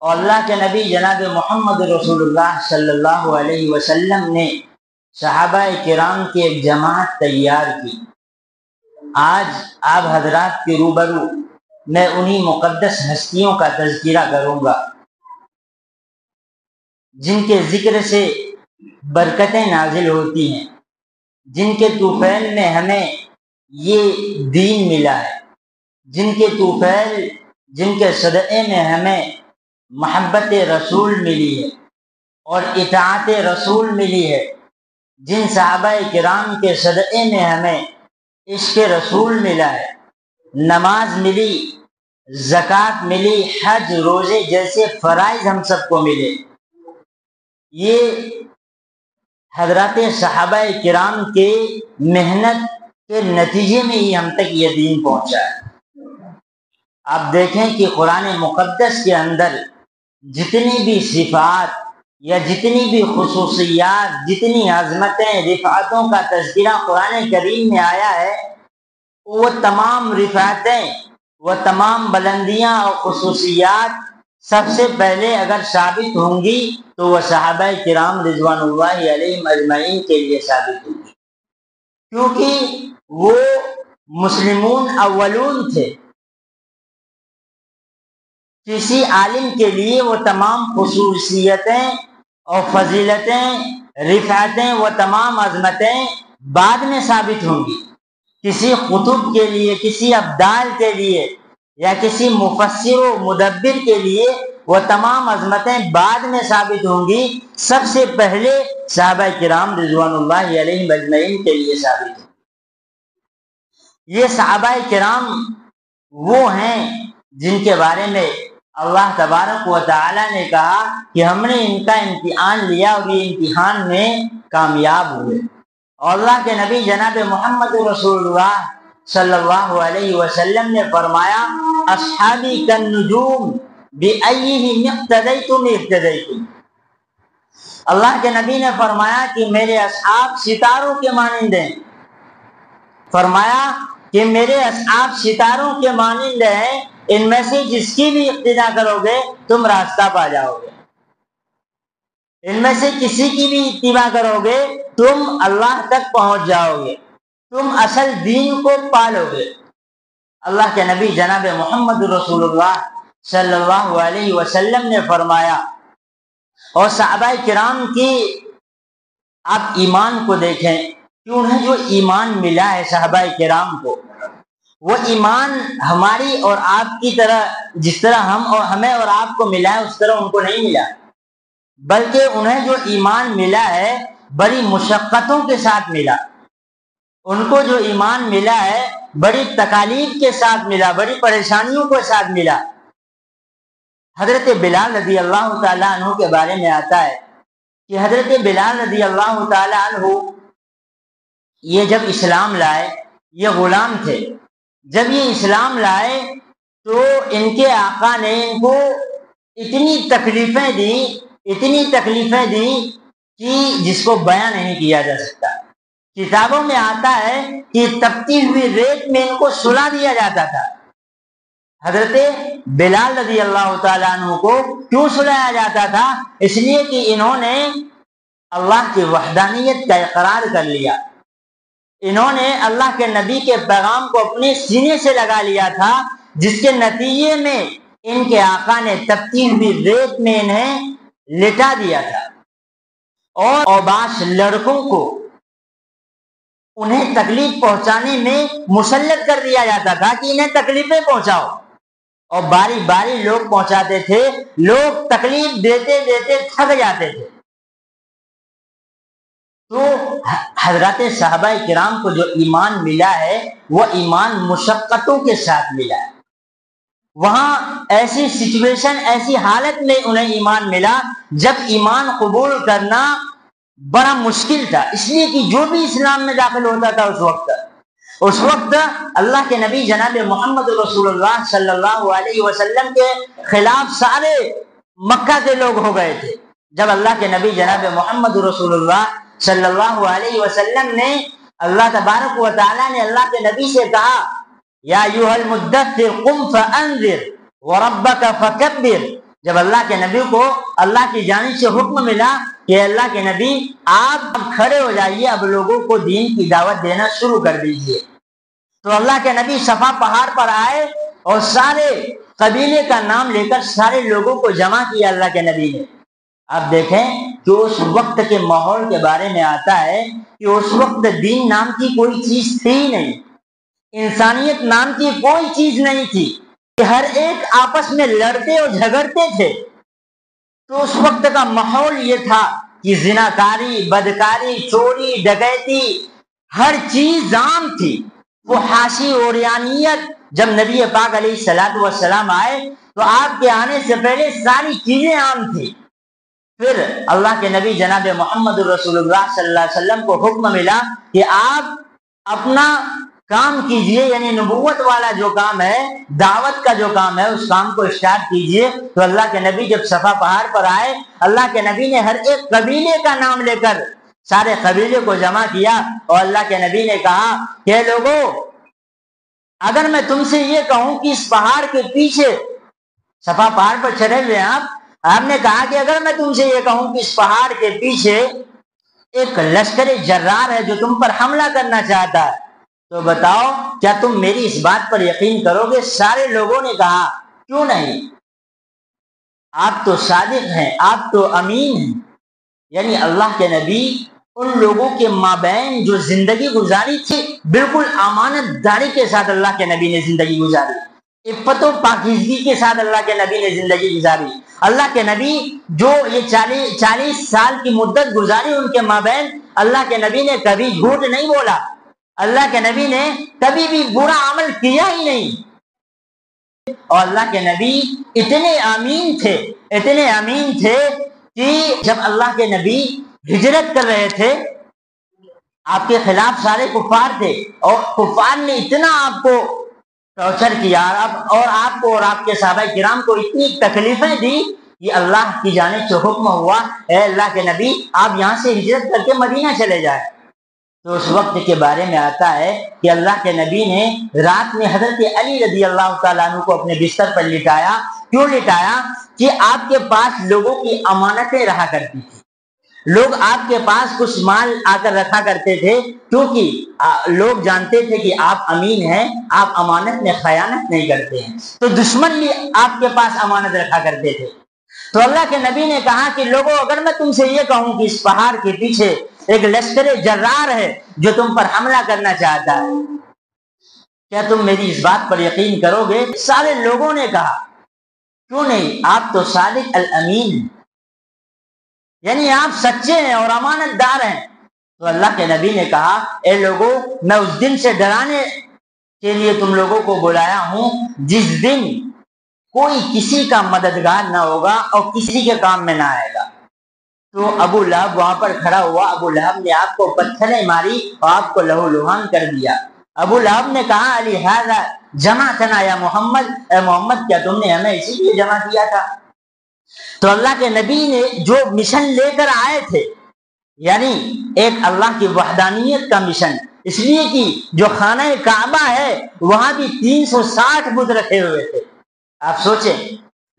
اور اللہ کے نبی جناب محمد رسول اللہ صلی اللہ علیہ وسلم نے صحابہ کرام کی ایک جماعت تیار کی۔ آج آپ حضرات کے روبرو میں انہی مقدس ہستیوں کا تذکرہ کروں گا جن کے ذکر سے برکتیں نازل ہوتی ہیں، جن کے طوفیل میں ہمیں یہ دین ملا ہے، جن کے طوفیل، جن کے صدقے میں ہمیں محبت رسول ملی ہے اور اطاعت رسول ملی ہے، جن صحابہ کرام کے صدقے میں ہمیں عشق رسول ملا ہے، نماز ملی، زکوٰۃ ملی، حج روزے جیسے فرائض ہم سب کو ملے۔ یہ حضرات صحابہ کرام کے محنت کے نتیجے میں ہی ہم تک یہ دین پہنچا ہے۔ آپ دیکھیں کہ قرآن مقدس کے اندر جتنی بھی صفات یا جتنی بھی خصوصیات، جتنی عظمتیں، رفعتوں کا تذکرہ قرآن کریم میں آیا ہے، وہ تمام رفعتیں، وہ تمام بلندیاں اور خصوصیات سب سے پہلے اگر ثابت ہوں گی تو وہ صحابہ کرام رضوان اللہ علیہم اجمعین کے لیے ثابت ہوں گی، کیونکہ وہ مسلمون اولون تھے۔ کسی عالم کے لیے وہ تمام خصوصیتیں اور فضیلتیں، رفعتیں، وہ تمام عظمتیں بعد میں ثابت ہوں گی۔ کسی قطب کے لیے، کسی ابدال کے لیے یا کسی مفسر و مدبر کے لیے وہ تمام عظمتیں بعد میں ثابت ہوں گی، سب سے پہلے صحابہ کرام رضوان اللہ علیہم اجمعین کے لیے ثابت ہوں گی۔ یہ صحابہ کرام وہ ہیں جن کے بارے میں اللہ تبارک و تعالی نے کہا کہ ہم نے ان کا امتحان لیا اور یہ امتحان میں کامیاب ہوئے۔ اور اللہ کے نبی جناب محمد رسول اللہ صلی اللہ علیہ وسلم نے فرمایا اصحابی کالنجوم بأیہم اقتدیتم اہتدیتم۔ اللہ کے نبی نے فرمایا کہ میرے اصحاب ستاروں کے مانند ہیں، فرمایا کہ میرے اصحاب ستاروں کے مانند ہیں، ان میں سے جس کی بھی اقتدا کرو گے تم راستہ پا جاؤ گے، ان میں سے کسی کی بھی اتباع کرو گے تم اللہ تک پہنچ جاؤ گے، تم اصل دین کو پالو گے۔ اللہ کے نبی جناب محمد رسول اللہ صلی اللہ علیہ وسلم نے فرمایا، اور صحابہ کرام کی آپ ایمان کو دیکھیں کہ انہیں جو ایمان ملا ہے صحابہ کرام کو، وہ ایمان ہماری اور آپ کی طرح، جس طرح ہمیں اور آپ کو ملا ہے اس طرح ان کو نہیں ملا، بلکہ انہیں جو ایمان ملا ہے بڑی مشقتوں کے ساتھ ملا۔ ان کو جو ایمان ملا ہے بڑی تکالیف کے ساتھ ملا، بڑی پریشانیوں کے ساتھ ملا۔ حضرت بلال رضی اللہ تعالیٰ عنہ کے بارے میں آتا ہے کہ حضرت بلال رضی اللہ تعالیٰ عنہ یہ جب اسلام لائے، یہ غلام تھے، جب یہ اسلام لائے تو ان کے آقا نے ان کو اتنی تکلیفیں دیں کہ جس کو بیان نہیں کیا جا سکتا۔ کتابوں میں آتا ہے کہ تپتی ہوئی ریت میں ان کو سلا دیا جاتا تھا۔ حضرت بلال رضی اللہ تعالیٰ عنہ کو کیوں سلایا جاتا تھا؟ اس لیے کہ انہوں نے اللہ کی وحدانیت کا اقرار کر لیا، انہوں نے اللہ کے نبی کے پیغام کو اپنے سینے سے لگا لیا تھا، جس کے نتیجے میں ان کے آقا نے تپتی ہوئی ریت میں انہیں لٹا دیا تھا، اور اوباش لڑکوں کو انہیں تکلیف پہنچانے میں مسلط کر دیا جاتا تھا کہ انہیں تکلیفیں پہنچاؤ، اور باری باری لوگ پہنچاتے تھے، لوگ تکلیف دیتے دیتے تھک جاتے تھے۔ تو حضرات صحابہ کرام کو جو ایمان ملا ہے وہ ایمان مشقتوں کے ساتھ ملا ہے۔ وہاں ایسی سچویشن، ایسی حالت میں انہیں ایمان ملا جب ایمان قبول کرنا بڑا مشکل تھا، اس لیے کہ جو بھی اسلام میں داخل ہوتا تھا اس وقت اللہ کے نبی جناب محمد رسول اللہ صلی اللہ علیہ وسلم کے خلاف سارے مکہ کے لوگ ہو گئے تھے۔ جب اللہ کے نبی جناب محمد رسول اللہ صلی اللہ علیہ وسلم نے، اللہ تبارک و تعالیٰ نے اللہ کے نبی سے کہا یا ایھا المدثر قم فانذر وربک فکبر، جب اللہ کے نبی کو اللہ کی جانب سے حکم ملا کہ اللہ کے نبی آپ اب کھڑے ہو جائیے، اب لوگوں کو دین کی دعوت دینا شروع کر دیجیے، تو اللہ کے نبی صفا پہاڑ پر آئے اور سارے قبیلے کا نام لے کر سارے لوگوں کو جمع کیا اللہ کے نبی نے۔ اب دیکھیں کہ اس وقت کے ماحول کے بارے میں آتا ہے کہ اس وقت دین نام کی کوئی چیز تھی ہی نہیں، انسانیت نام کی کوئی چیز نہیں تھی، کہ ہر ایک آپس میں لڑتے اور جھگڑتے تھے۔ تو اس وقت کا ماحول یہ تھا کہ زناکاری، بدکاری، چوری، ڈکیتی، ہر چیز عام تھی، فحاشی، عریانیت۔ جب نبی پاک علیہ الصلوۃ والسلام آئے تو آپ کے آنے سے پہلے ساری چیزیں عام تھی۔ پھر اللہ کے نبی جناب محمد رسول اللہ صلی اللہ علیہ وسلم کو حکم ملا کہ آپ اپنا کام کیجئے، یعنی نبوت والا جو کام ہے، دعوت کا جو کام ہے، اس کام کو اسٹارٹ کیجئے۔ تو اللہ کے نبی جب صفا پہاڑ پر آئے، اللہ کے نبی نے ہر ایک قبیلے کا نام لے کر سارے قبیلے کو جمع کیا اور اللہ کے نبی نے کہا کہ لوگوں، اگر میں تم سے یہ کہوں کہ اس پہاڑ کے پیچھے، صفا پہاڑ پر چڑھے ہوئے آپ نے کہا کہ اگر میں تم سے یہ کہوں کہ اس پہاڑ کے پیچھے ایک لشکر جرار ہے جو تم پر حملہ کرنا چاہتا ہے، تو بتاؤ کیا تم میری اس بات پر یقین کرو گے؟ سارے لوگوں نے کہا کیوں نہیں، آپ تو صادق ہیں، آپ تو امین ہیں۔ یعنی اللہ کے نبی ان لوگوں کے مابین جو زندگی گزاری تھی، بالکل امانت داری کے ساتھ اللہ کے نبی نے زندگی گزاری، عفت و پاکیزگی کے ساتھ اللہ کے نبی نے زندگی گزاری۔ اللہ کے نبی جو یہ 40 سال کی مدت گزاری، ان کے مابین اللہ کے نبی نے کبھی جھوٹ نہیں بولا، اللہ کے نبی نے کبھی بھی برا عمل کیا ہی نہیں۔ اور اللہ کے نبی اتنے امین تھے کہ جب اللہ کے نبی ہجرت کر رہے تھے، آپ کے خلاف سارے کفار تھے اور کفار نے اتنا آپ کو ٹارچر کیا اور آپ کو اور آپ کے صحابہ کرام کو اتنی تکلیفیں دی کہ اللہ کی جانب سے حکم ہوا، اے اللہ کے نبی آپ یہاں سے ہجرت کر کے مدینہ چلے جائیں۔ تو اس وقت کے بارے میں آتا ہے کہ اللہ کے نبی نے رات میں حضرت علی رضی اللہ تعالیٰ عنہ کو اپنے بستر پر لٹایا۔ کیوں لٹایا؟ کہ آپ کے پاس لوگوں کی امانتیں رہا کرتی تھی، لوگ آپ کے پاس کچھ مال آ کر رکھا کرتے تھے، کیونکہ لوگ جانتے تھے کہ آپ امین ہیں، آپ امانت میں خیانت نہیں کرتے ہیں، تو دشمن بھی آپ کے پاس امانت رکھا کرتے تھے۔ تو اللہ کے نبی نے کہا کہ لوگوں، اگر میں تم سے یہ کہوں کہ اس پہاڑ کے پیچھے ایک لشکر جرار ہے جو تم پر حملہ کرنا چاہتا ہے، کیا تم میری اس بات پر یقین کرو گے؟ سارے لوگوں نے کہا کیوں نہیں، آپ تو صادق الامین ہیں، یعنی آپ سچے ہیں اور امانت دار ہیں۔ تو اللہ کے نبی نے کہا اے لوگوں، میں اس دن سے ڈرانے کے لیے تم لوگوں کو بلایا ہوں جس دن کوئی کسی کا مددگار نہ ہوگا اور کسی کے کام میں نہ آئے گا۔ تو ابو لہب وہاں پر کھڑا ہوا، ابو لہب نے آپ کو پتھریں ماری اور آپ کو لہو لہان کر دیا۔ ابو لہب نے کہا علی ھذا جمعتنا یا محمد، اے محمد کیا تم نے ہمیں اسی لیے جمع کیا تھا؟ تو اللہ کے نبی نے جو مشن لے کر آئے تھے، یعنی ایک اللہ کی وحدانیت کا مشن، اس لیے کہ جو خانہ کعبہ ہے وہاں بھی 360 بت رکھے ہوئے تھے۔ آپ سوچیں،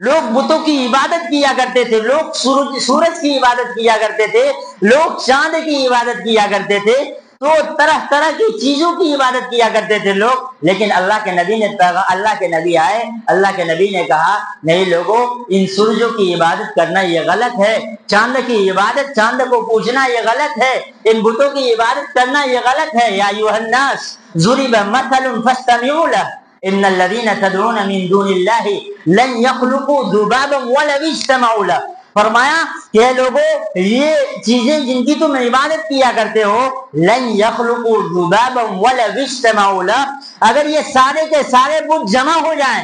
لوگ بتوں کی عبادت کیا کرتے تھے، لوگ سورج کی عبادت کیا کرتے تھے، لوگ چاند کی عبادت کیا کرتے تھے، تو طرح طرح کی چیزوں کی عبادت کیا کرتے تھے لوگ، لیکن اللہ کے نبی آئے، اللہ کے نبی نے کہا نہیں لوگوں، ان سورجوں کی عبادت کرنا یہ غلط ہے، چاند کی عبادت، چاند کو پوجنا یہ غلط ہے، ان بتوں کی عبادت کرنا یہ غلط ہے۔ یا ایھا الناس ضرب مثل فاستمعوا له ان الذين تدعون من دون الله لن يخلقوا ذبابا ولو اجتمعوا له۔ فرمایا کہ اے لوگوں، یہ چیزیں جن کی تم عبادت کیا کرتے ہو، لن يخلقوا ذبابا ولو اجتمعوا له، اگر یہ سارے کے سارے بت جمع ہو جائیں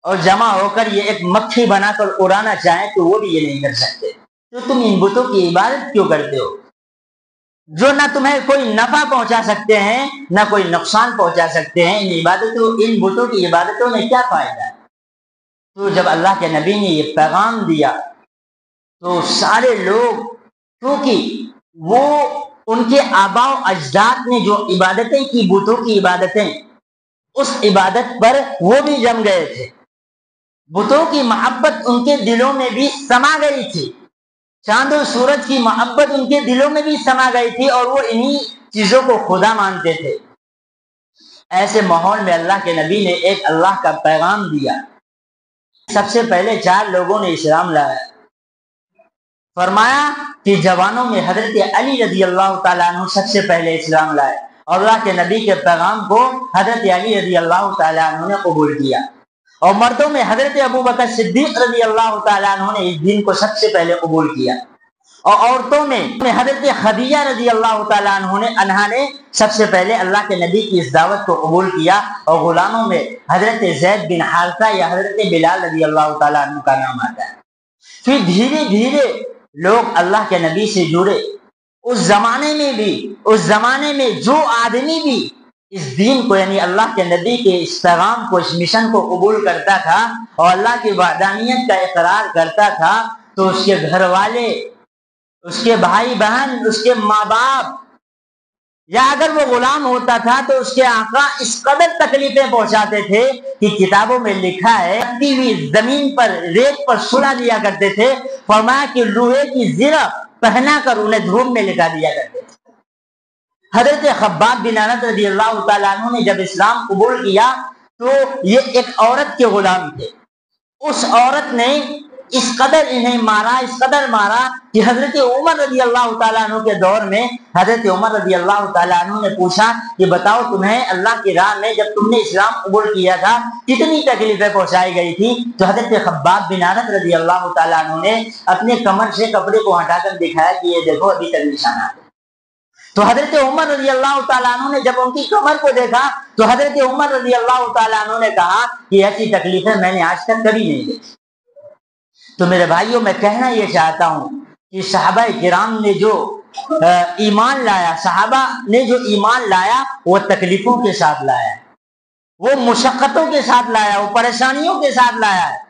اور جمع ہو کر یہ ایک مکھی بنا کر اڑانا چاہیں تو وہ بھی یہ نہیں کر سکتے۔ تو تم ان بتوں کی عبادت کیوں کرتے ہو جو نہ تمہیں کوئی نفع پہنچا سکتے ہیں نہ کوئی نقصان پہنچا سکتے ہیں؟ ان بتوں کی عبادتوں میں کیا فائدہ ہے؟ تو جب اللہ کے نبی نے یہ پیغام دیا تو سارے لوگ، کیونکہ وہ ان کے آباء و اجداد نے جو عبادتیں کی، بتوں کی عبادتیں، اس عبادت پر وہ بھی جم گئے تھے۔ بتوں کی محبت ان کے دلوں میں بھی سما گئی تھی، چاند و سورج کی محبت ان کے دلوں میں بھی سما گئی تھی، اور وہ انہی چیزوں کو خدا مانتے تھے۔ ایسے ماحول میں اللہ کے نبی نے ایک اللہ کا پیغام دیا۔ سب سے پہلے 4 لوگوں نے اسلام لایا۔ فرمایا کہ جوانوں میں حضرت علی رضی اللہ تعالیٰ عنہ سب سے پہلے اسلام لائے، اور اللہ کے نبی کے پیغام کو حضرت علی رضی اللہ تعالیٰ عنہ نے قبول کیا۔ اور مردوں میں حضرت ابوبکر صدیق رضی اللہ تعالیٰ عنہ نے اس دین کو سب سے پہلے قبول کیا۔ اور عورتوں میں حضرت خدیجہ رضی اللہ تعالیٰ عنہ نے سب سے پہلے اللہ کے نبی کی اس دعوت کو قبول کیا۔ اور غلاموں میں حضرت زید بن حارثہ یا حضرت بلال رضی اللہ تعالیٰ عنہ کا نام آتا ہے۔ پھر دھیرے دھیرے لوگ اللہ کے نبی سے جڑے۔ اس زمانے میں جو آدمی بھی اس دین کو یعنی اللہ کے نبی کے اس پیغام کو، اس مشن کو قبول کرتا تھا اور اللہ کی وحدانیت کا اقرار کرتا تھا، تو اس کے گھر والے، اس کے بھائی بہن، اس کے ماں باپ، یا اگر وہ غلام ہوتا تھا تو اس کے آقا اس قدر تکلیفیں پہنچاتے تھے کہ کتابوں میں لکھا ہے کٹی ہوئی زمین پر، ریت پر سلا دیا کرتے تھے۔ فرمایا کہ لوہے کی زرہ پہنا کر انہیں دھوپ میں لٹا دیا کرتے تھے۔ حضرت خباب بن ارد رضی اللہ تعالیٰ عنہ نے جب اسلام قبول کیا تو یہ ایک عورت کے غلام تھے۔ اس عورت نے اس قدر انہیں مارا کہ حضرت عمر رضی اللہ تعالیٰ عنہ کے دور میں حضرت عمر رضی اللہ تعالیٰ عنہ نے پوچھا کہ بتاؤ تمہیں اللہ کی راہ میں جب تم نے اسلام قبول کیا تھا کتنی تکلیفیں پہنچائی گئی تھی؟ تو حضرت خباب بن ارد رضی اللہ تعالیٰ عنہ نے اپنے کمر سے کپڑے کو ہٹا کر دکھایا کہ یہ دیکھو ابھی تک نشانات۔ تو حضرت عمر رضی اللہ تعالیٰ عنہ نے جب ان کی کمر کو دیکھا تو حضرت عمر رضی اللہ تعالیٰ عنہ نے کہا کہ ایسی تکلیفیں میں نے آج تک کبھی نہیں دیکھی۔ تو میرے بھائیوں میں کہنا یہ چاہتا ہوں کہ صحابہ کرام نے جو ایمان لایا وہ تکلیفوں کے ساتھ لایا ہے، وہ مشقتوں کے ساتھ لایا، وہ پریشانیوں کے ساتھ لایا ہے۔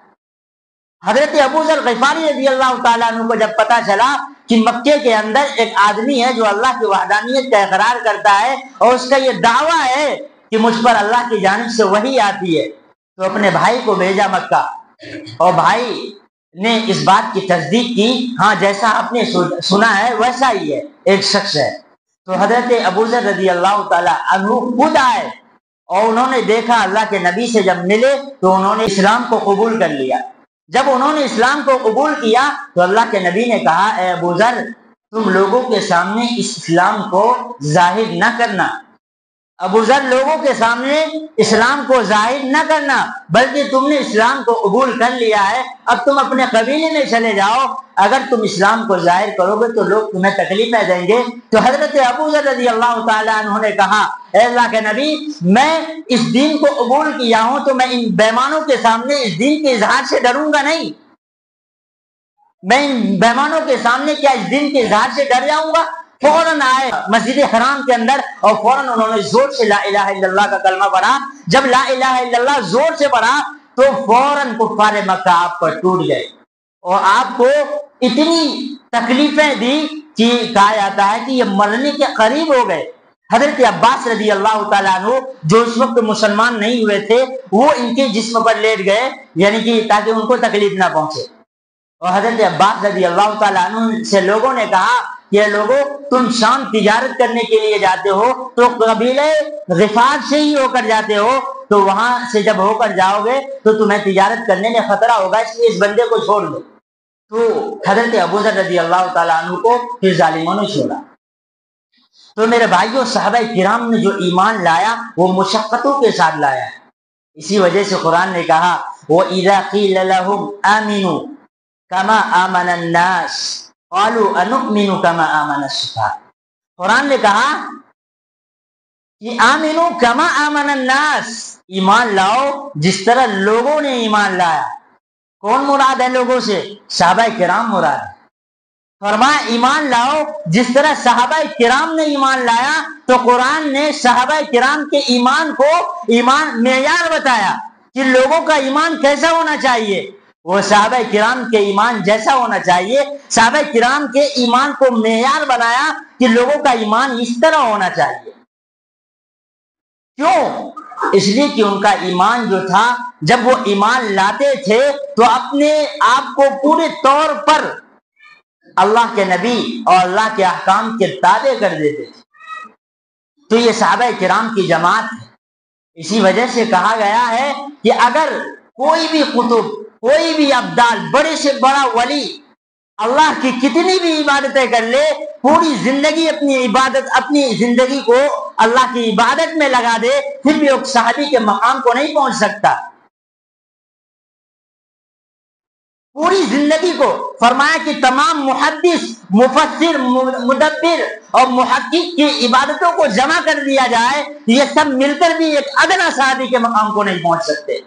حضرت ابو ذر غفاری رضی اللہ تعالیٰ عنہ کو جب پتا چلا کہ مکے کے اندر ایک آدمی ہے جو اللہ کی وحدانیت کا اقرار کرتا ہے اور اس کا یہ دعویٰ ہے کہ مجھ پر اللہ کی جانب سے وحی آتی ہے، تو اپنے بھائی کو بھیجا مکہ، اور بھائی نے اس بات کی تصدیق کی، ہاں جیسا آپ نے سنا ہے ویسا ہی ہے، ایک شخص ہے۔ تو حضرت ابو ذر رضی اللہ تعالیٰ عنہ خود آئے اور انہوں نے دیکھا اللہ کے نبی سے جب ملے تو انہوں نے اسلام کو قبول کر لیا۔ جب انہوں نے اسلام کو قبول کیا تو اللہ کے نبی نے کہا اے ابو ذر تم لوگوں کے سامنے اس اسلام کو ظاہر نہ کرنا، ابو ذر لوگوں کے سامنے اسلام کو ظاہر نہ کرنا، بلکہ تم نے اسلام کو قبول کر لیا ہے، اب تم اپنے قبیلے میں چلے جاؤ، اگر تم اسلام کو ظاہر کرو گے تو لوگ تمہیں تکلیفیں دیں گے۔ تو حضرت ابو ذر رضی اللہ تعالیٰ عنہ نے کہا اے اللہ کے نبی میں اس دین کو قبول کیا ہوں تو میں ان بیمانوں کے سامنے اس دین کے اظہار سے ڈروں گا نہیں، میں ان بیمانوں کے سامنے کیا اس دین کے اظہار سے ڈر جاؤں گا؟ فوراً آئے مسجد حرام کے اندر اور فوراً انہوں نے زور سے لا الہ الا اللہ کا کلمہ پڑھا۔ جب لا الہ الا اللہ زور سے پڑھا تو فوراً کفار مکہ آپ پر ٹوٹ گئے اور آپ کو اتنی تکلیفیں دی کہ کہا جاتا ہے کہ یہ مرنے کے قریب ہو گئے۔ حضرت عباس رضی اللہ تعالیٰ عنہ جو اس وقت مسلمان نہیں ہوئے تھے وہ ان کے جسم پر لیٹ گئے، یعنی کہ تاکہ ان کو تکلیف نہ پہنچے۔ اور حضرت عباس رضی اللہ تعالیٰ عنہ سے لوگوں نے کہا کہ لوگوں تم شام تجارت کرنے کے لیے جاتے ہو تو قبیلے غفار سے ہی ہو کر جاتے ہو، تو وہاں سے جب ہو کر جاؤ گے تو تمہیں تجارت کرنے میں خطرہ ہوگا، اس لیے اس بندے کو چھوڑ دو۔ تو حضرت ابو ذر رضی اللہ تعالیٰ عنہ کو پھر ظالموں نے چھوڑا۔ تو میرے بھائیوں صحابہ کرام نے جو ایمان لایا وہ مشقتوں کے ساتھ لایا ہے، اسی وجہ سے قرآن نے کہا وَإِذَا قِيلَ لَهُمْ آمِنُوا كَمَا آمَنَ النَّاسِ قَالُوا أَنُؤْمِنُ كَمَا آمَنَ السُّفَهَاءُ۔ قرآن نے کہا کہ آمنوا كَمَا آمَنَ النَّاسِ، ایمان لاؤ جس طرح لوگوں نے ایمان لایا۔ کون مراد ہے لوگوں سے؟ صحابہ کرام مراد ہے۔ فرمایا ایمان لاؤ جس طرح صحابہ کرام نے ایمان لایا، تو قرآن نے صحابہ کرام کے ایمان کو ایمان معیار بتایا کہ لوگوں کا ایمان کیسا ہونا چاہیے، وہ صحابہ کرام کے ایمان جیسا ہونا چاہیے۔ صحابہ کرام کے ایمان کو معیار بنایا کہ لوگوں کا ایمان اس طرح ہونا چاہیے۔ کیوں؟ اس لیے کہ ان کا ایمان جو تھا، جب وہ ایمان لاتے تھے تو اپنے آپ کو پورے طور پر اللہ کے نبی اور اللہ کے احکام کے تابع کر دیتے تھے۔ تو یہ صحابہ کرام کی جماعت ہے۔ اسی وجہ سے کہا گیا ہے کہ اگر کوئی بھی قطب، کوئی بھی ابدال، بڑے سے بڑا ولی اللہ کی کتنی بھی عبادتیں کر لے، پوری زندگی اپنی زندگی کو اللہ کی عبادت میں لگا دے، پھر بھی ایک صحابی کے مقام کو نہیں پہنچ سکتا۔ پوری زندگی کو فرمایا کہ تمام محدث، مفسر، مدبر اور محقق کی عبادتوں کو جمع کر دیا جائے، یہ سب مل کر بھی ایک ادنا صحابی کے مقام کو نہیں پہنچ سکتے۔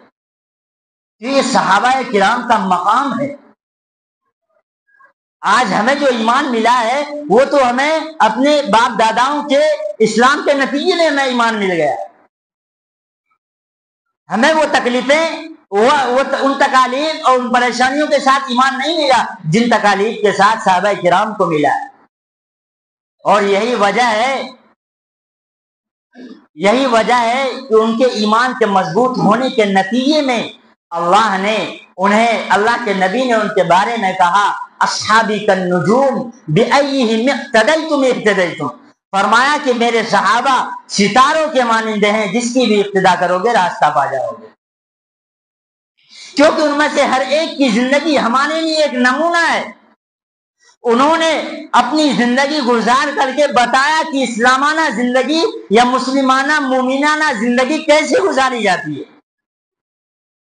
یہ صحابہ کرام کا مقام ہے۔ آج ہمیں جو ایمان ملا ہے وہ تو ہمیں اپنے باپ داداؤں کے اسلام کے نتیجے میں ہمیں ایمان مل گیا۔ ہمیں وہ تکلیفیں، ان تکالیف اور ان پریشانیوں کے ساتھ ایمان نہیں ملا جن تکالیف کے ساتھ صحابہ کرام کو ملا۔ اور یہی وجہ ہے کہ ان کے ایمان کے مضبوط ہونے کے نتیجے میں اللہ کے نبی نے ان کے بارے میں کہا اصحابی کالنجوم بأیہم اقتدیتم اہتدیتم، فرمایا کہ میرے صحابہ ستاروں کے مانند ہیں، جس کی بھی اقتدا کرو گے راستہ پا جاؤ گے۔ کیونکہ ان میں سے ہر ایک کی زندگی ہمارے لیے ایک نمونہ ہے۔ انہوں نے اپنی زندگی گزار کر کے بتایا کہ اسلامانہ زندگی یا مسلمانہ مومنانہ زندگی کیسے گزاری جاتی ہے۔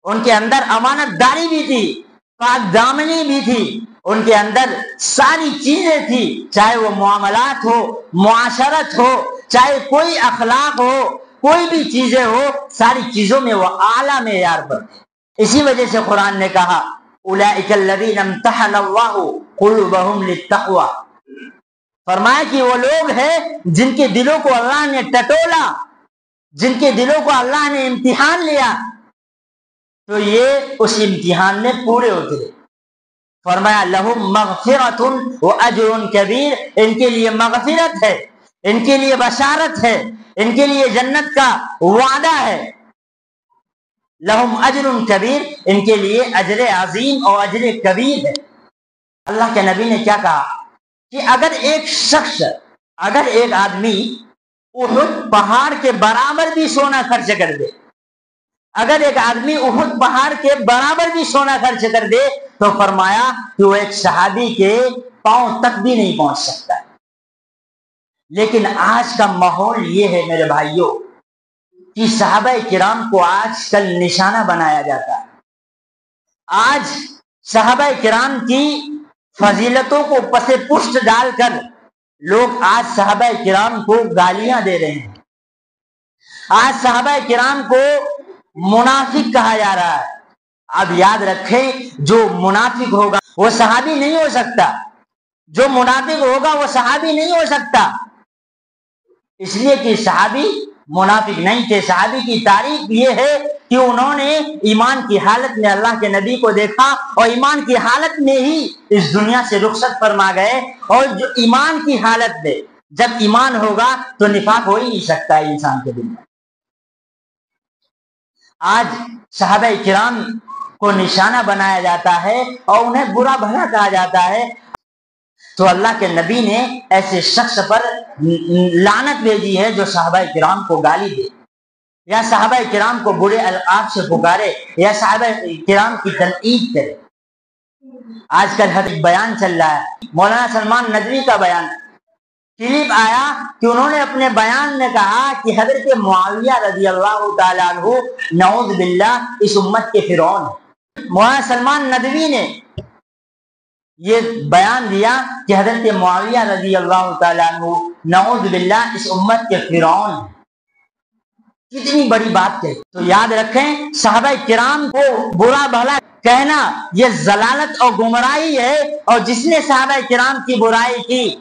ان کے اندر امانت داری بھی تھی، پاک دامنی بھی تھی، ان کے اندر ساری چیزیں تھی، چاہے وہ معاملات ہو، معاشرت ہو، چاہے کوئی اخلاق ہو، کوئی بھی چیزیں ہو، ساری چیزوں میں وہ اعلیٰ معیار پر تھے۔ اسی وجہ سے قرآن نے کہا اولئک الذین امتحن اللہ قلوبہم للتقوی، فرمایا کہ وہ لوگ ہیں جن کے دلوں کو اللہ نے ٹٹولا، جن کے دلوں کو اللہ نے امتحان لیا تو یہ اس امتحان میں پورے اترے۔ فرمایا لہم مغفرۃ واجر کبیر، ان کے لیے مغفرت ہے، ان کے لیے بشارت ہے، ان کے لیے جنت کا وعدہ ہے۔ لہم اجر کبیر، ان کے لیے اجر عظیم اور اجر کبیر ہے۔ اللہ کے نبی نے کیا کہا کہ اگر ایک آدمی احد پہاڑ کے برابر بھی سونا خرچ کر دے، اگر ایک آدمی احد پہاڑ کے برابر بھی سونا خرچ کر دے تو فرمایا کہ وہ ایک صحابی کے پاؤں تک بھی نہیں پہنچ سکتا۔ لیکن آج کا ماحول یہ ہے میرے بھائیوں کہ صحابہ کرام کو آج کل نشانہ بنایا جاتا ہے۔ آج صحابہ کرام کی فضیلتوں کو پس پشت ڈال کر لوگ آج صحابہ کرام کو گالیاں دے رہے ہیں۔ آج صحابہ کرام کو منافق کہا جا رہا ہے۔ اب یاد رکھیں، جو منافق ہوگا وہ صحابی نہیں ہو سکتا، جو منافق ہوگا وہ صحابی نہیں ہو سکتا، اس لیے کہ صحابی منافق نہیں تھے۔ صحابی کی تعریف یہ ہے کہ انہوں نے ایمان کی حالت میں اللہ کے نبی کو دیکھا اور ایمان کی حالت میں ہی اس دنیا سے رخصت فرما گئے۔ اور جو ایمان کی حالت میں، جب ایمان ہوگا تو نفاق ہو ہی نہیں سکتا ہے انسان کے دل میں۔ آج صحابہ کرام کو نشانہ بنایا جاتا ہے اور انہیں برا بھلا کہا جاتا ہے، تو اللہ کے نبی نے ایسے شخص پر لعنت بھیجی ہے جو صحابہ کرام کو گالی دے، یا صحابہ کرام کو برے القاب سے پکارے، یا صحابہ کرام کی تنقید کرے۔ آج کل ہر بیان چل رہا ہے، مولانا سلمان ندوی کا بیان کلپ آیا کہ انہوں نے اپنے بیان میں کہا کہ حضرت معاویہ رضی اللہ تعالیٰ عنہ نعوذ باللہ اس امت کے فرعون ہیں۔ مولانا سلمان ندوی نے یہ بیان دیا کہ حضرت معاویہ رضی اللہ تعالیٰ عنہ نعوذ باللہ اس امت کے فرعون ہیں۔ کتنی بڑی بات کہی۔ تو یاد رکھیں، صحابہ کرام کو برا بھلا کہنا یہ ضلالت اور گمراہی ہے، اور جس نے صحابہ کرام کی برائی کی،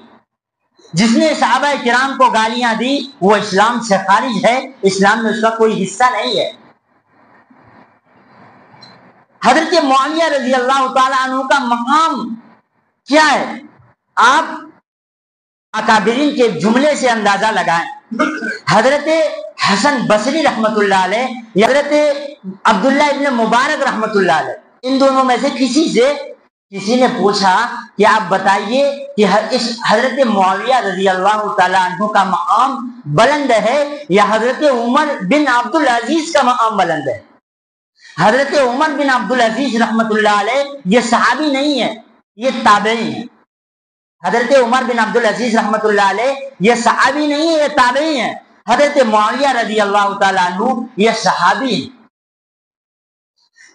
جس نے صحابہ کرام کو گالیاں دی، وہ اسلام سے خارج ہے، اسلام میں اس کا کوئی حصہ نہیں ہے۔ حضرت معاویہ رضی اللہ تعالیٰ عنہ کا مقام کیا ہے؟ آپ اکابرین کے جملے سے اندازہ لگائیں حضرت حسن بصری رحمت اللہ علیہ یا حضرت عبداللہ ابن مبارک رحمت اللہ علیہ، ان دونوں میں سے کسی نے پوچھا کہ آپ بتائیے کہ اس حضرت معاویہ رضی اللہ تعالیٰ عنہ کا مقام بلند ہے یا حضرت عمر بن عبد العزیز کا مقام بلند ہے؟ حضرت عمر بن عبد العزیز رحمت اللہ علیہ یہ صحابی نہیں ہے، یہ تابعی ہے۔ حضرت عمر بن عبد العزیز رحمت اللہ علیہ یہ صحابی نہیں ہے، یہ تابعی ہے۔ حضرت معاویہ رضی اللہ تعالیٰ عنہ یہ صحابی ہے۔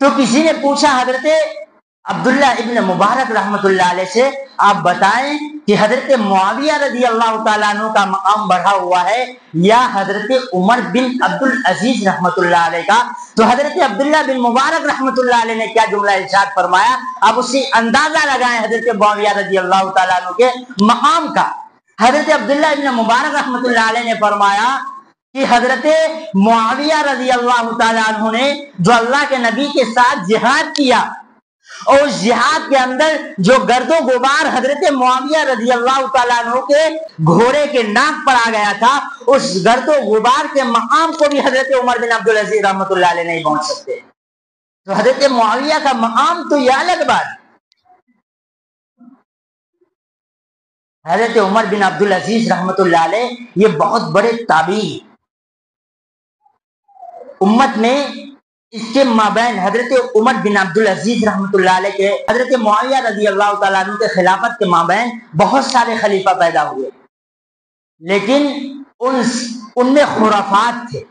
تو کسی نے پوچھا حضرت عبداللہ ابن مبارک رحمت اللہ علیہ سے، آپ بتائیں کہ حضرت معاویہ رضی اللہ تعالیٰ عنہ کا مقام بڑھا ہوا ہے یا حضرت عمر بن عبد العزیز رحمت اللہ علیہ کا؟ تو حضرت عبداللہ بن مبارک رحمت اللہ علیہ نے کیا جملہ ارشاد فرمایا، آپ اس سے اندازہ لگائیں حضرت معاویہ رضی اللہ تعالیٰ عنہ کے مقام کا۔ حضرت عبداللہ ابن مبارک رحمت اللہ علیہ نے فرمایا کہ حضرت معاویہ رضی اللہ تعالیٰ عنہ نے جو اللہ کے نبی کے ساتھ جہاد کیا، اور اس جہاد کے اندر جو گرد و غبار حضرت معاویہ رضی اللہ تعالیٰ عنہ کے گھوڑے کے ناک پر آ گیا تھا، اس گرد و غبار کے مقام کو بھی حضرت عمر بن عبد العزیز رحمت اللہ علیہ نہیں پہنچ سکتے۔ تو حضرت معاویہ کا مقام تو یہ الگ بات۔ حضرت عمر بن عبد العزیز رحمت اللہ علیہ یہ بہت بڑے تابعی، امت میں اس کے مابین حضرت عمر بن عبد العزیز رحمت اللہ علیہ کے حضرت معاویہ رضی اللہ تعالیٰ عنہ کے خلافت کے مابین بہت سارے خلیفہ پیدا ہوئے، لیکن ان میں خرافات تھے۔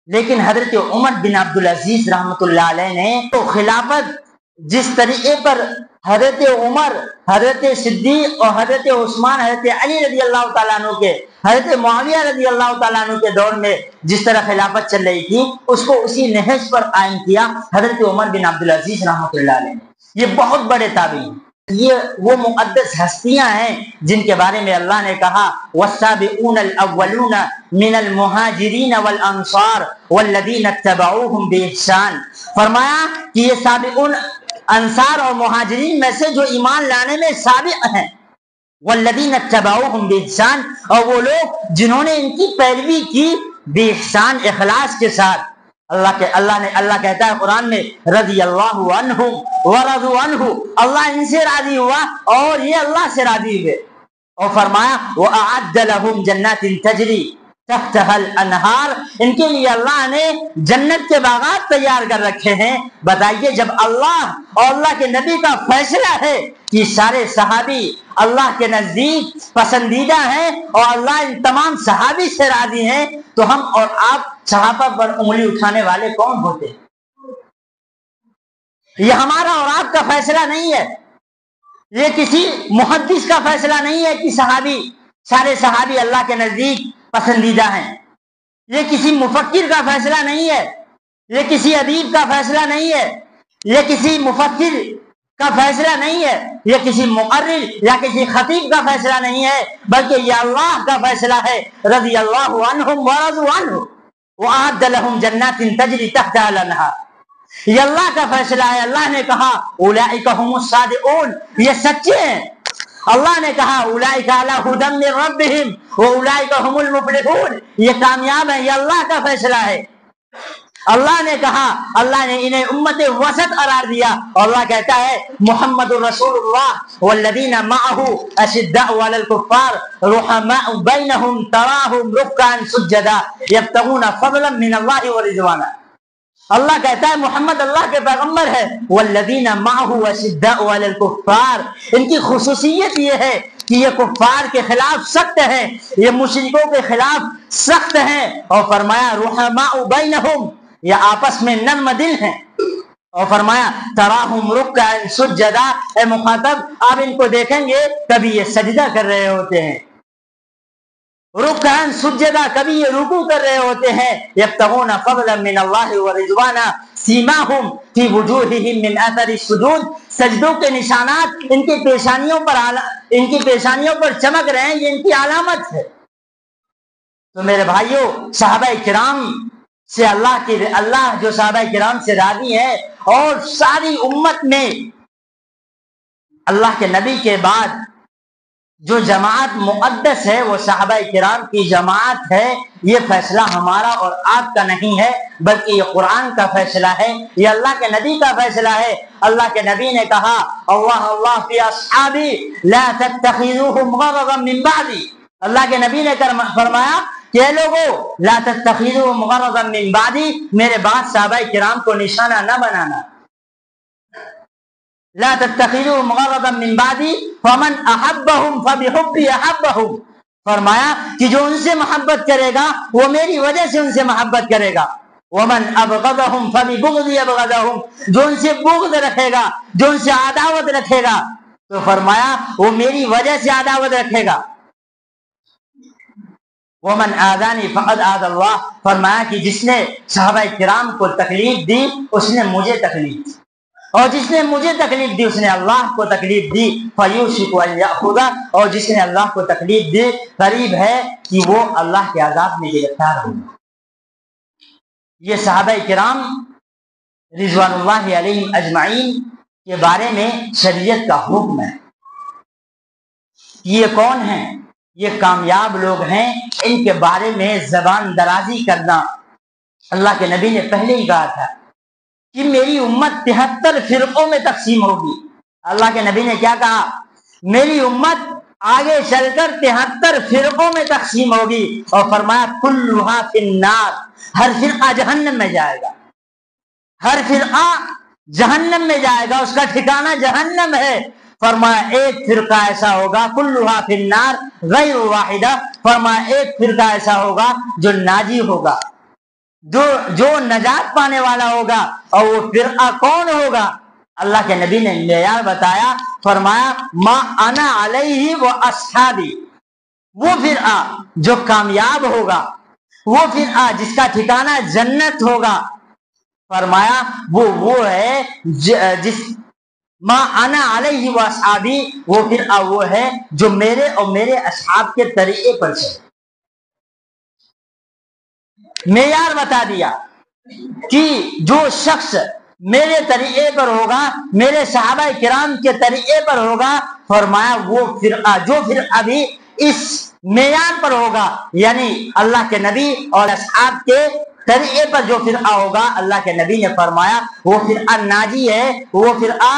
لیکن حضرت عمر بن عبد العزیز رحمت اللہ علیہ نے تو خلافت جس طریقے پر حضرت عمر، حضرت صدیق اور حضرت عثمان، حضرت علی رضی اللہ تعالیٰ عنہ کے، حضرت معاویہ رضی اللہ تعالیٰ عنہ کے دور میں جس طرح خلافت چل رہی تھی، اس کو اسی نہج پر قائم کیا حضرت عمر بن عبد العزیز رحمۃ اللہ علیہ نے۔ یہ بہت بڑے تابعی ہیں، یہ وہ مقدس ہستیاں ہیں جن کے بارے میں اللہ نے کہا والسابقون الاولون من المہاجرین والانصار والذین اتبعوہم بإحسان، فرمایا کہ یہ سابقون انصار اور مہاجرین میں سے جو ایمان لانے میں سابق ہیں، والذین اتبعوہم بإحسان، اور وہ لوگ جنہوں نے ان کی پیروی کی بإحسان، اخلاص کے ساتھ۔ اللہ کہتا ہے قرآن میں رضی اللہ عنہم ورضوا عنہ، اللہ ان سے راضی ہوا اور یہ اللہ سے راضی ہوئے، اور فرمایا وأعد لهم جنات تجری تحتها الانہار، ان کے لیے اللہ نے جنت کے باغات تیار کر رکھے ہیں۔ بتائیے جب اللہ اور اللہ کے نبی کا فیصلہ ہے کہ سارے صحابی اللہ کے نزدیک پسندیدہ ہیں اور اللہ ان تمام صحابی سے راضی ہیں، تو ہم اور آپ صحابہ پر انگلی اٹھانے والے کون ہوتے ہیں؟ یہ ہمارا اور آپ کا فیصلہ نہیں ہے، یہ کسی محدث کا فیصلہ نہیں ہے کہ سارے صحابی اللہ کے نزدیک پسندیدہ ہیں، یہ کسی مفکر کا فیصلہ نہیں ہے، یہ کسی ادیب کا فیصلہ نہیں ہے، یہ کسی مفکر کا فیصلہ نہیں ہے، یہ کسی مقرر یا کسی خطیب کا فیصلہ نہیں ہے، بلکہ یہ اللہ کا فیصلہ ہے۔ رضی اللہ عنہم ورضوا عنہ وأعد لهم جنات تجری تحتها الانہار، یہ اللہ کا فیصلہ ہے۔ اللہ نے کہا اولئک هم الصادقون، یہ سچے ہیں۔ اللہ نے کہا اولئک علی ھدی من ربہم واولئک هم المفلحون، یہ کامیاب ہیں، یہ اللہ کا فیصلہ ہے۔ اللہ نے کہا، اللہ نے انہیں امت وسط قرار دیا، اور اللہ کہتا ہے محمد رسول اللہ والذین معہ اشداء علی الکفار رحماء بینہم تراہم رکعا سجدا یبتغون فضلا من اللہ ورضوانا۔ اللہ کہتا ہے محمد اللہ کے پیغمبر ہے، والذین معہ اشداء علی الکفار، ان کی خصوصیت یہ ہے کہ یہ کفار کے خلاف سخت ہیں، یہ مشرکوں کے خلاف سخت ہیں، اور فرمایا رحماء بینہم، یہ آپس میں نرم دل ہیں، اور فرمایا تراہم رکعا سجدا، اے مخاطب آپ ان کو دیکھیں گے کبھی یہ سجدہ کر رہے ہوتے ہیں، رکعا سجدا کبھی یہ رکوع کر رہے ہوتے ہیں، یبتغون فضلا من اللہ ورضوانا سیماہم فی وجوہہم من اثر السجود، سجدوں کے نشانات ان کی پیشانیوں پر چمک رہے ہیں، یہ ان کی علامت ہے۔ تو میرے بھائیوں، صحابہ کرام سے اللہ جو صحابہ کرام سے راضی ہے، اور ساری امت میں اللہ کے نبی کے بعد جو جماعت مقدس ہے وہ صحابہ کرام کی جماعت ہے. یہ فیصلہ ہمارا اور آپ کا نہیں ہے بلکہ یہ قرآن کا فیصلہ ہے, یہ اللہ کے نبی کا فیصلہ ہے. اللہ کے نبی نے کہا اللہ اللہ فی اصحابی لا تتخذوهم غرضا من بعدی. اللہ کے نبی نے فرمایا کہ اے لوگو لا تتخذوهم غرضا من بعدی, میرے بعد صحابہ کرام کو نشانہ نہ بنانا. لا تتخذوهم غرضا من بعدی فمن احبهم فبحبی احبهم. فرمایا کہ جو ان سے محبت کرے گا وہ میری وجہ سے ان سے محبت کرے گا. ومن ابغضهم فببغضی ابغضهم. جو ان سے بغض رکھے گا, جو ان سے عداوت رکھے گا, تو فرمایا وہ میری وجہ سے عداوت رکھے گا. ومن آذانی فقد آذى اللہ. فرمایا کہ جس نے صحابہ کرام کو تکلیف دی اس نے مجھے تکلیف دی, اور جس نے مجھے تکلیف دی اس نے اللہ کو تکلیف دی. فیوشک ان یأخذ. اور جس نے اللہ کو تکلیف دی قریب ہے کہ وہ اللہ کے عذاب میں گرفتار ہو. یہ صحابہ کرام رضوان اللہ علیہم اجمعین کے بارے میں شریعت کا حکم ہے. یہ کون ہیں؟ یہ کامیاب لوگ ہیں. ان کے بارے میں زبان درازی کرنا, اللہ کے نبی نے پہلے ہی کہا تھا کہ میری امت 73 فرقوں میں تقسیم ہوگی. اللہ کے نبی نے کیا کہا؟ میری امت آگے چل کر 73 فرقوں میں تقسیم ہوگی, اور فرمایا کلھا فی النار. ہر فرقہ جہنم میں جائے گا, ہر فرقہ جہنم میں جائے گا, اس کا ٹھکانہ جہنم ہے. فرمایا ایک فرقہ ایسا ہوگا کلھا فی النار غیر واحدہ. فرمایا ایک فرقہ ایسا ہوگا جو ناجی ہوگا, جو نجات پانے والا ہوگا. اور وہ فرقہ کون ہوگا؟ اللہ کے نبی نے معیار بتایا. فرمایا ما انا علیہ و اصحابی. وہ فرقہ جو کامیاب ہوگا, وہ فرقہ جس کا ٹھکانہ جنت ہوگا, فرمایا وہ ہے جس ما انا علیہ و اصحابی. وہ فرقہ وہ ہے جو میرے اور میرے اصحاب کے طریقے پر چلے. معیار بتا دیا کہ جو شخص میرے طریقے پر ہوگا, میرے صحابہ کرام کے طریقے پر ہوگا, فرمایا وہ فرقہ جو فرقہ بھی اس معیار پر ہوگا, یعنی اللہ کے نبی اور اصحاب کے طریقے پر جو فرقہ ہوگا, اللہ کے نبی نے فرمایا وہ فرقہ ناجی ہے, وہ فرقہ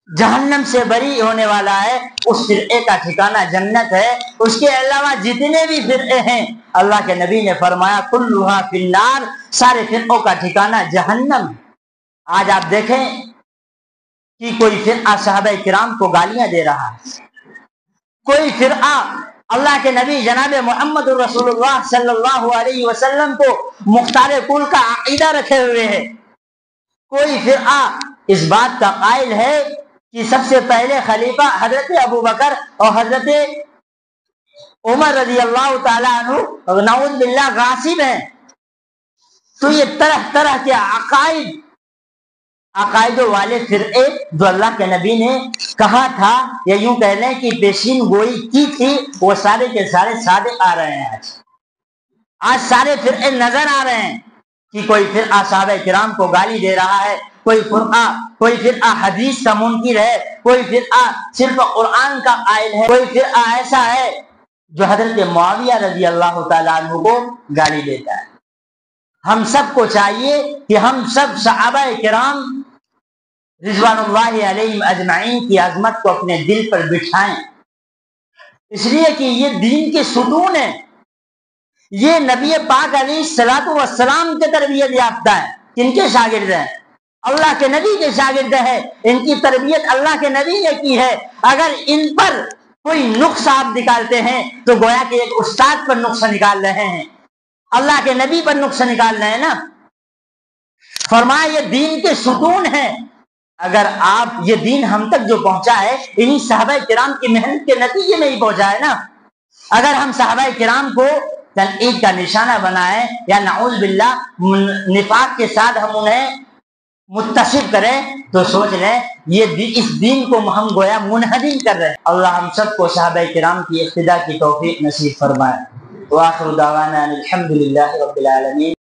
جہنم سے بری ہونے والا ہے. اس فرقے کا ٹھکانہ جنت ہے. اس کے علاوہ جتنے بھی فرقے ہیں, اللہ کے نبی نے فرمایا کلھا فی النار. سارے فرقوں کا ٹھکانہ جہنم. آج آپ دیکھیں کہ کوئی فرقہ صحابہ کرام کو گالیاں دے رہا ہے, کوئی فرقہ اللہ کے نبی جناب محمد رسول اللہ صلی اللہ علیہ وسلم کو مختار کل کا عقیدہ رکھے ہوئے ہے. کوئی فرقہ اس بات کا قائل ہے کہ سب سے پہلے خلیفہ حضرت ابو بکر اور حضرت عمر رضی اللہ تعالیٰ عنہ نعوذ باللہ غاصب ہیں. تو یہ طرح طرح کے عقائد والے فرقے جو اللہ کے نبی نے کہا تھا, یا یوں کہہ لیں کہ پیشین گوئی کی تھی, وہ سارے کے سارے صادق آ رہے ہیں. آج سارے فرقے نظر آ رہے ہیں کہ کوئی فرقہ صحابہ کرام کو گالی دے رہا ہے, کوئی فرقہ حدیث کا منکر ہے, کوئی فرقہ صرف قرآن کا قائل ہے, کوئی فرقہ ایسا ہے جو حضرت معاویہ رضی اللہ تعالیٰ عنہ کو گالی دیتا ہے. ہم سب کو چاہیے کہ ہم سب صحابہ کرام رضوان اللہ علیہم اجمعین کی عظمت کو اپنے دل پر بٹھائیں, اس لیے کہ یہ دین کے ستون ہیں. یہ نبی پاک علیہ الصلوۃ والسلام کے تربیت یافتہ ہیں. کن کے شاگرد ہیں؟ اللہ کے نبی کے شاگرد ہیں. ان کی تربیت اللہ کے نبی نے کی ہے. اگر ان پر کوئی نقص آپ نکالتے ہیں تو گویا کہ ایک استاد پر نقص نکال رہے ہیں, اللہ کے نبی پر نقص نکال رہے ہیں نا. فرمایا یہ دین کے ستون ہیں. اگر آپ یہ دین ہم تک جو پہنچا ہے انہی صحابہ کرام کی محنت کے نتیجے میں ہی پہنچا ہے نا. اگر ہم صحابہ کرام کو تنقید کا نشانہ بنائیں یا نعوذ باللہ نفاق کے ساتھ ہم انہیں متصف کریں تو سوچ لیں یہ اس دین کو ہم گویا منہدم کر رہے ہیں. اللہ ہم سب کو صحابہ کرام کی اقتداء کی توفیق نصیب فرمائے. وآخر دعوانا الحمد للہ رب العالمین.